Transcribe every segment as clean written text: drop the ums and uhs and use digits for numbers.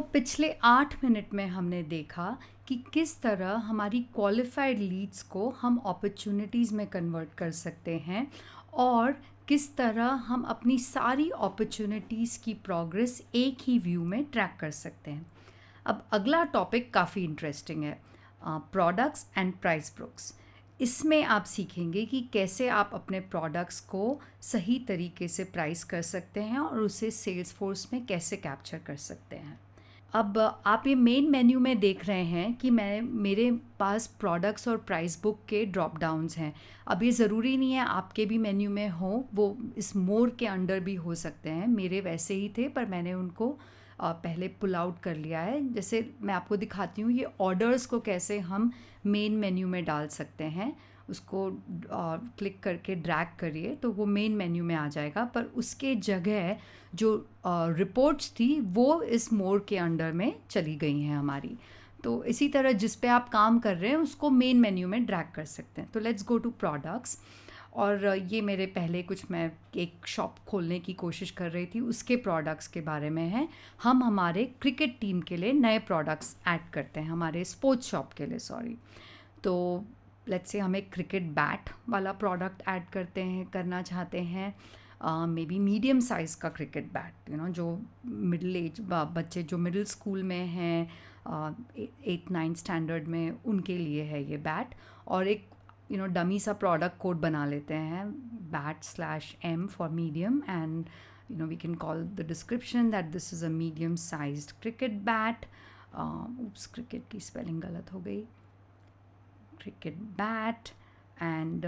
पिछले 8 मिनट में हमने देखा कि किस तरह हमारी क्वालिफाइड लीड्स को हम अपॉर्चुनिटीज़ में कन्वर्ट कर सकते हैं और किस तरह हम अपनी सारी अपॉर्चुनिटीज़ की प्रोग्रेस एक ही व्यू में ट्रैक कर सकते हैं। अब अगला टॉपिक काफ़ी इंटरेस्टिंग है, प्रोडक्ट्स एंड प्राइस बुक्स। इसमें आप सीखेंगे कि कैसे आप अपने प्रोडक्ट्स को सही तरीके से प्राइस कर सकते हैं और उसे सेल्स फोर्स में कैसे कैप्चर कर सकते हैं। अब आप ये मेन मेन्यू में देख रहे हैं कि मेरे पास प्रोडक्ट्स और प्राइस बुक के ड्रॉप डाउन्स हैं। अब ये ज़रूरी नहीं है आपके भी मेन्यू में हो, वो इस मोर के अंडर भी हो सकते हैं। मेरे वैसे ही थे पर मैंने उनको पहले पुल आउट कर लिया है। जैसे मैं आपको दिखाती हूँ ये ऑर्डर्स को कैसे हम मेन मेन्यू में डाल सकते हैं। उसको क्लिक करके ड्रैग करिए तो वो मेन मेन्यू में आ जाएगा, पर उसके जगह जो रिपोर्ट्स थी वो इस मोर के अंडर में चली गई हैं हमारी। तो इसी तरह जिस पे आप काम कर रहे हैं उसको मेन मेन्यू में ड्रैग कर सकते हैं। तो लेट्स गो टू प्रोडक्ट्स। और ये मेरे पहले कुछ मैं एक शॉप खोलने की कोशिश कर रही थी, उसके प्रोडक्ट्स के बारे में है। हम हमारे क्रिकेट टीम के लिए नए प्रोडक्ट्स ऐड करते हैं, हमारे स्पोर्ट्स शॉप के लिए सॉरी। तो लेट्स से हम एक क्रिकेट बैट वाला प्रोडक्ट ऐड करना चाहते हैं। मे बी मीडियम साइज़ का क्रिकेट बैट, जो मिडिल एज बच्चे जो मिडिल स्कूल में हैं, 8-9 स्टैंडर्ड में, उनके लिए है ये बैट। और एक डमी सा प्रोडक्ट कोड बना लेते हैं, bat/m for medium, and we can call the description that this is a medium sized cricket bat. Oops, cricket की स्पेलिंग गलत हो गई, cricket bat and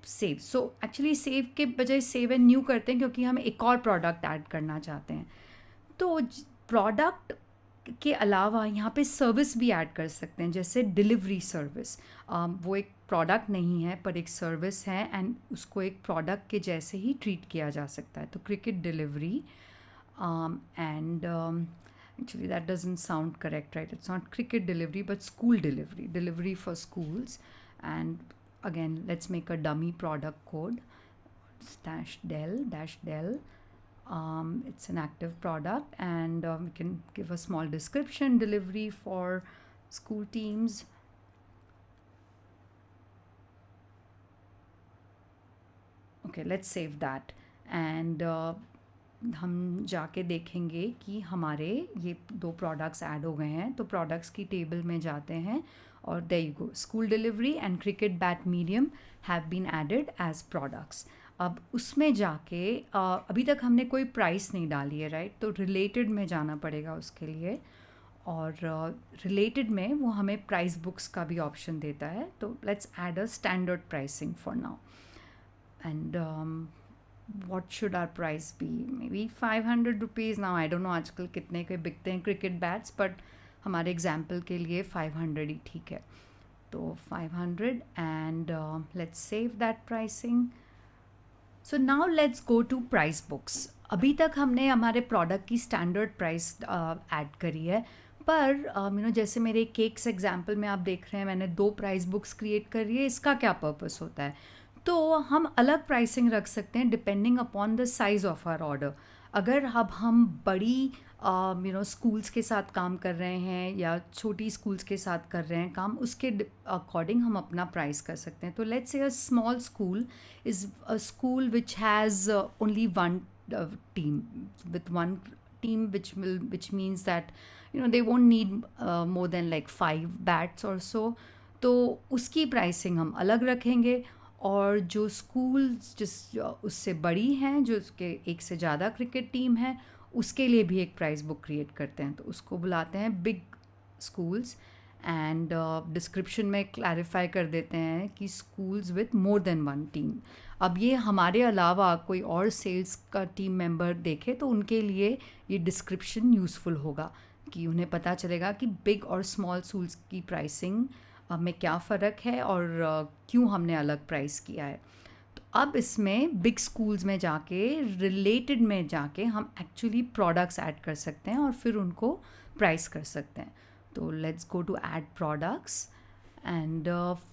save. So actually save के बजाय सेव एंड न्यू करते हैं क्योंकि हम एक और प्रोडक्ट ऐड करना चाहते हैं। तो प्रोडक्ट के अलावा यहाँ पे सर्विस भी ऐड कर सकते हैं, जैसे डिलीवरी सर्विस। वो एक प्रोडक्ट नहीं है पर एक सर्विस है एंड उसको एक प्रोडक्ट के जैसे ही ट्रीट किया जा सकता है। तो cricket delivery and actually that doesn't sound correct, right? It's not cricket delivery but school delivery for schools. And again, let's make a dummy product code, -del. It's an active product, and we can give a small description: delivery for school teams. Okay, let's save that. And हम जाके देखेंगे कि हमारे ये 2 products add हो गए हैं। तो प्रोडक्ट्स की टेबल में जाते हैं और there you go, school delivery and cricket bat medium have been added as products. अब उसमें जाके अभी तक हमने कोई प्राइस नहीं डाली है, राइट? तो रिलेटेड में जाना पड़ेगा उसके लिए, और रिलेटेड में वो हमें प्राइस बुक्स का भी ऑप्शन देता है। तो let's add a standard pricing for now. And what should our price be? Maybe 500 rupees. Now I don't know आजकल कितने के बिकते हैं क्रिकेट बैट्स, बट हमारे एग्जाम्पल के लिए 500 ही ठीक है। तो 500 and let's save that pricing. So now let's go to price books. अभी तक हमने हमारे प्रोडक्ट की स्टैंडर्ड प्राइस ऐड करी है, पर जैसे मेरे केक्स एग्जाम्पल में आप देख रहे हैं मैंने 2 प्राइस बुक्स क्रिएट करी है। इसका क्या पर्पस होता है? तो हम अलग प्राइसिंग रख सकते हैं depending upon the size of our order. अगर अब हम बड़ी स्कूल्स के साथ काम कर रहे हैं या छोटी स्कूल्स के साथ कर रहे हैं काम, उसके अकॉर्डिंग हम अपना प्राइस कर सकते हैं। तो लेट्स से a small school is a school which has only one team, with one team which means that they won't need more than like 5 bats or so. तो उसकी प्राइसिंग हम अलग रखेंगे। और जो स्कूल्स उससे बड़ी हैं, जो उसके एक से ज़्यादा क्रिकेट टीम है, उसके लिए भी एक प्राइस बुक क्रिएट करते हैं। तो उसको बुलाते हैं बिग स्कूल्स, एंड डिस्क्रिप्शन में क्लैरिफाई कर देते हैं कि schools with more than 1 team. अब ये हमारे अलावा कोई और सेल्स का टीम मेंबर देखे तो उनके लिए ये डिस्क्रिप्शन यूज़फुल होगा कि उन्हें पता चलेगा कि बिग और स्मॉल स्कूल्स की प्राइसिंग में क्या फ़र्क है और क्यों हमने अलग प्राइस किया है। तो अब इसमें बिग स्कूल्स में जाके रिलेटेड में जाके हम एक्चुअली प्रोडक्ट्स ऐड कर सकते हैं और फिर उनको प्राइस कर सकते हैं। तो let's go to add products, and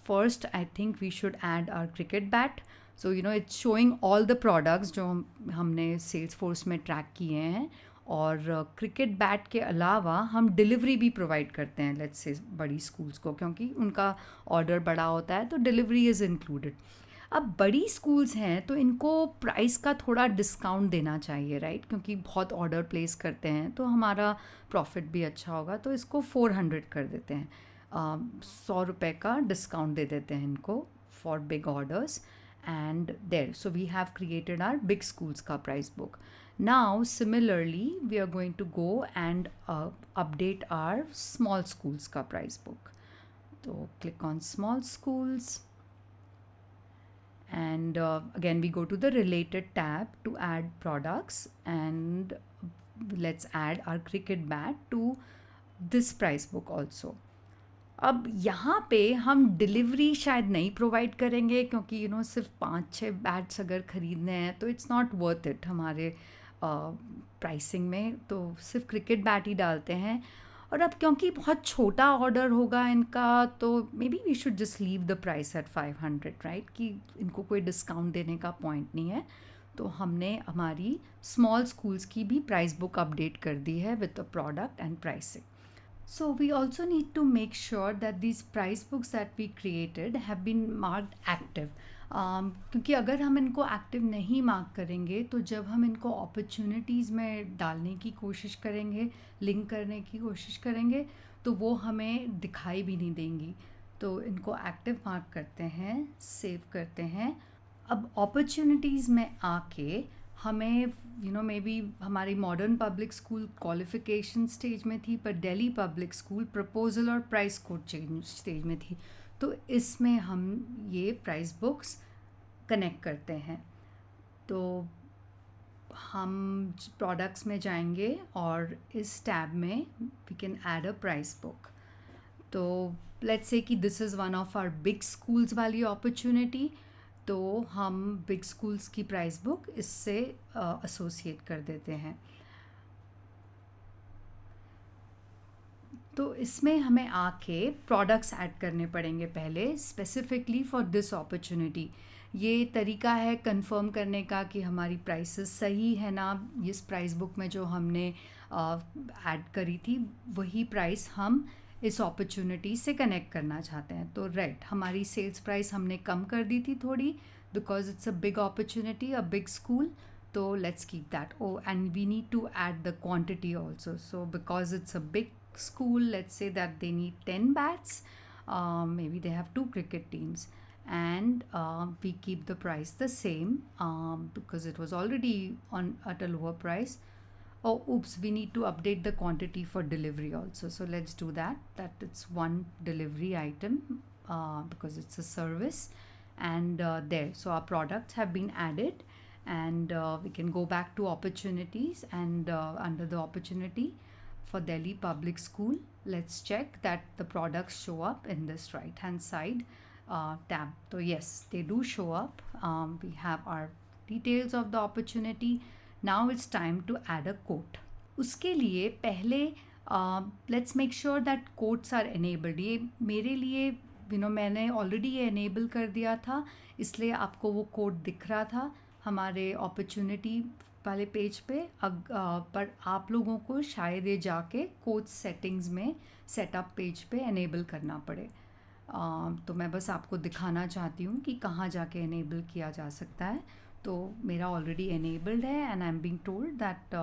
first I think we should add our cricket bat. So it's showing all the products जो हमने सेल्स फोर्स में ट्रैक किए हैं, और क्रिकेट बैट के अलावा हम डिलीवरी भी प्रोवाइड करते हैं लेट्स से बड़ी स्कूल्स को, क्योंकि उनका ऑर्डर बड़ा होता है तो डिलीवरी इज़ इंक्लूडेड। अब बड़ी स्कूल्स हैं तो इनको प्राइस का थोड़ा डिस्काउंट देना चाहिए, राइट, क्योंकि बहुत ऑर्डर प्लेस करते हैं तो हमारा प्रॉफिट भी अच्छा होगा, तो इसको 400 कर देते हैं। 100 रुपये का डिस्काउंट दे देते हैं इनको for big orders. And there so we have created our big schools का price book. Now similarly we are going to go and update our small schools का प्राइस बुक। तो click on small schools, and again we go to the related tab to add products, and let's add our cricket bat to this price book also. अब यहाँ पे हम delivery शायद नहीं provide करेंगे, क्योंकि सिर्फ 5-6 बैट्स अगर ख़रीदने हैं तो इट्स नॉट वर्थ इट हमारे प्राइसिंग में, तो सिर्फ क्रिकेट बैट ही डालते हैं। और अब क्योंकि बहुत छोटा ऑर्डर होगा इनका, तो maybe we should just leave the price at 500, right, कि इनको कोई डिस्काउंट देने का पॉइंट नहीं है। तो हमने हमारी स्मॉल स्कूल्स की भी प्राइस बुक अपडेट कर दी है with the product and pricing. So we also need to make sure that these price books that we created have been marked active. क्योंकि अगर हम इनको एक्टिव नहीं मार्क करेंगे तो जब हम इनको अपॉर्चुनिटीज़ में डालने की कोशिश करेंगे, लिंक करने की कोशिश करेंगे, तो वो हमें दिखाई भी नहीं देंगी। तो इनको एक्टिव मार्क करते हैं, सेव करते हैं। अब अपॉर्चुनिटीज़ में आके हमें मे बी हमारी modern public school qualification stage में थी, पर दिल्ली पब्लिक स्कूल प्रपोजल और प्राइस कोड चेंज स्टेज में थी। तो इसमें हम ये प्राइस बुक्स कनेक्ट करते हैं। तो हम प्रोडक्ट्स में जाएंगे और इस टैब में we can add a price book. तो लेट्स से कि this is one of our big schools वाली अपॉर्चुनिटी, तो हम बिग स्कूल्स की प्राइस बुक इससे एसोसिएट कर देते हैं। तो इसमें हमें आके प्रोडक्ट्स ऐड करने पड़ेंगे पहले, स्पेसिफिकली फॉर दिस अपॉर्चुनिटी। ये तरीका है कंफर्म करने का कि हमारी प्राइसेस सही है ना। इस प्राइस बुक में जो हमने ऐड करी थी वही प्राइस हम इस अपॉर्चुनिटी से कनेक्ट करना चाहते हैं। तो राइट, हमारी सेल्स प्राइस हमने कम कर दी थी थोड़ी, because it's a big opportunity, a big school. तो let's keep that. Oh and we need to add the quantity also. So because it's a big school, let's say that they need 10 bats, maybe they have 2 cricket teams, and we keep the price the same because it was already on at a lower price. Oh oops, we need to update the quantity for delivery also, so let's do that it's 1 delivery item because it's a service. And there, so our products have been added, and we can go back to opportunities, and under the opportunity for Delhi Public School, let's check that the products show up in this right hand side tab. So yes, they do show up. We have our details of the opportunity. Now it's time to add a quote. उसके लिए पहले let's make sure that quotes are enabled. ये मेरे लिए मैंने already ये enable कर दिया था, इसलिए आपको वो कोड दिख रहा था हमारे opportunity वाले पेज पे। पर आप लोगों को शायद ये जाके कोड सेटिंग्स में सेटअप पेज पे एनेबल करना पड़े। तो मैं बस आपको दिखाना चाहती हूँ कि कहाँ जाके एनेबल किया जा सकता है। तो मेरा ऑलरेडी एनेबल्ड है, and I am being told that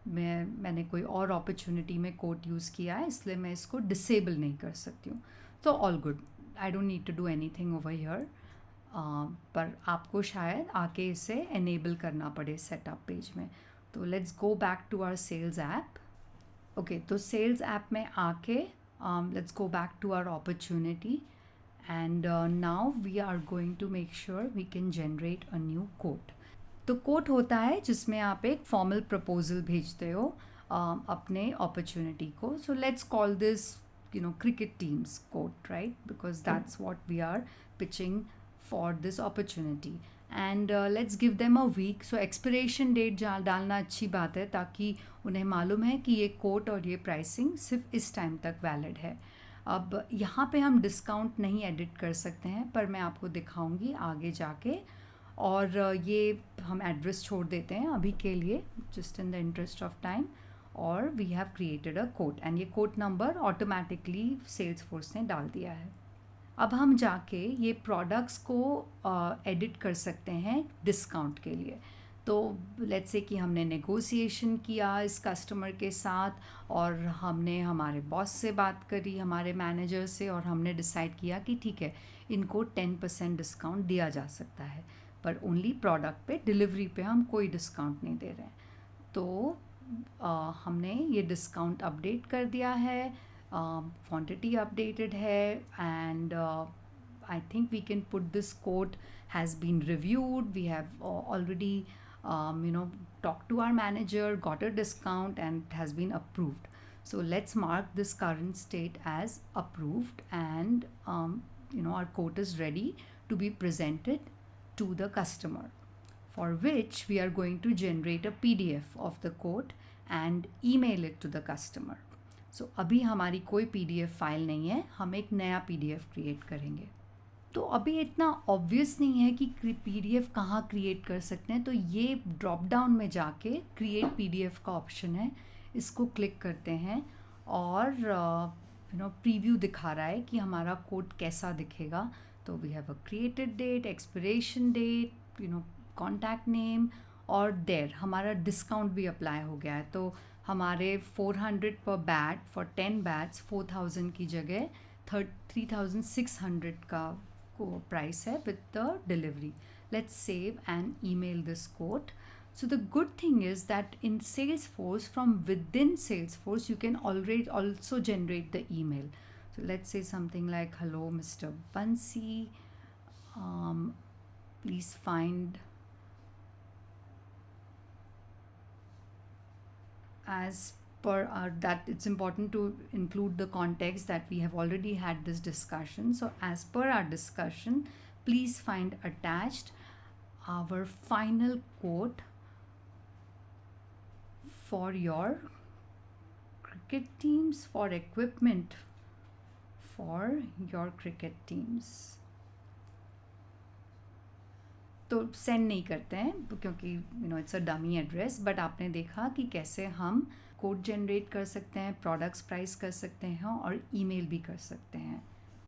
मैंने कोई और अपॉर्चुनिटी में कोड यूज़ किया है, इसलिए मैं इसको डिसेबल नहीं कर सकती हूँ। तो all good, I don't need to do anything over here. पर आपको शायद आके इसे एनेबल करना पड़े सेटअप पेज में। तो let's go back to our sales app. Okay, तो सेल्स ऐप में आके let's go back to our opportunity, and now we are going to make sure we can generate a new code. तो code होता है जिसमें आप एक formal proposal भेजते हो अपने अपॉर्चुनिटी को। So let's call this cricket teams quote, right, because that's what we are pitching for this opportunity. And let's give them a week. So expiration date डालना अच्छी बात है, ताकि उन्हें मालूम है कि ये कोट और ये प्राइसिंग सिर्फ इस टाइम तक वैलिड है। अब यहाँ पे हम डिस्काउंट नहीं एडिट कर सकते हैं, पर मैं आपको दिखाऊंगी आगे जाके। और ये हम एड्रेस छोड़ देते हैं अभी के लिए, just in the interest of time. और we have created a quote and ये कोट नंबर ऑटोमेटिकली सेल्सफोर्स ने डाल दिया है। अब हम जाके ये प्रोडक्ट्स को एडिट कर सकते हैं डिस्काउंट के लिए। तो लेट्स से कि हमने नेगोशिएशन किया इस कस्टमर के साथ और हमने हमारे बॉस से बात करी, हमारे मैनेजर से, और हमने डिसाइड किया कि ठीक है, इनको 10% डिस्काउंट दिया जा सकता है, पर ओनली प्रोडक्ट पे, डिलीवरी पे हम कोई डिस्काउंट नहीं दे रहे हैं। तो हमने ये डिस्काउंट अपडेट कर दिया है, क्वांटिटी अपडेटेड है, and I think we can put this quote has been reviewed. We have already talked to our manager, got a discount, and it has been approved. So let's mark this current state as approved, and our quote is ready to be presented to the customer, for which we are going to generate a PDF of the quote and email it to the customer. So अभी हमारी कोई PDF file नहीं है, हम एक नया PDF create करेंगे। तो अभी इतना ऑब्वियस नहीं है कि PDF कहाँ क्रिएट कर सकते हैं, तो ये ड्रॉप डाउन में जाके क्रिएट PDF का ऑप्शन है, इसको क्लिक करते हैं और प्रीव्यू दिखा रहा है कि हमारा कोड कैसा दिखेगा। तो we have a created date, expiration date, contact name, और देयर हमारा डिस्काउंट भी अप्लाई हो गया है। तो हमारे 400 पर बैट फॉर 10 बैट्स 4000 की जगह 3600 का price hai with the delivery. Let's save and email this quote. So the good thing is that in Salesforce, from within Salesforce, you can already also generate the email. So let's say something like, hello Mr. Bansi, please find, as per our, that it's important to include the context that we have already had this discussion. So as per our discussion, please find attached our final quote for your cricket teams, for equipment for your cricket teams. तो send नहीं करते हैं क्योंकि it's a dummy address, but आपने देखा कि कैसे हम कोड जनरेट कर सकते हैं, प्रोडक्ट्स प्राइस कर सकते हैं और ईमेल भी कर सकते हैं।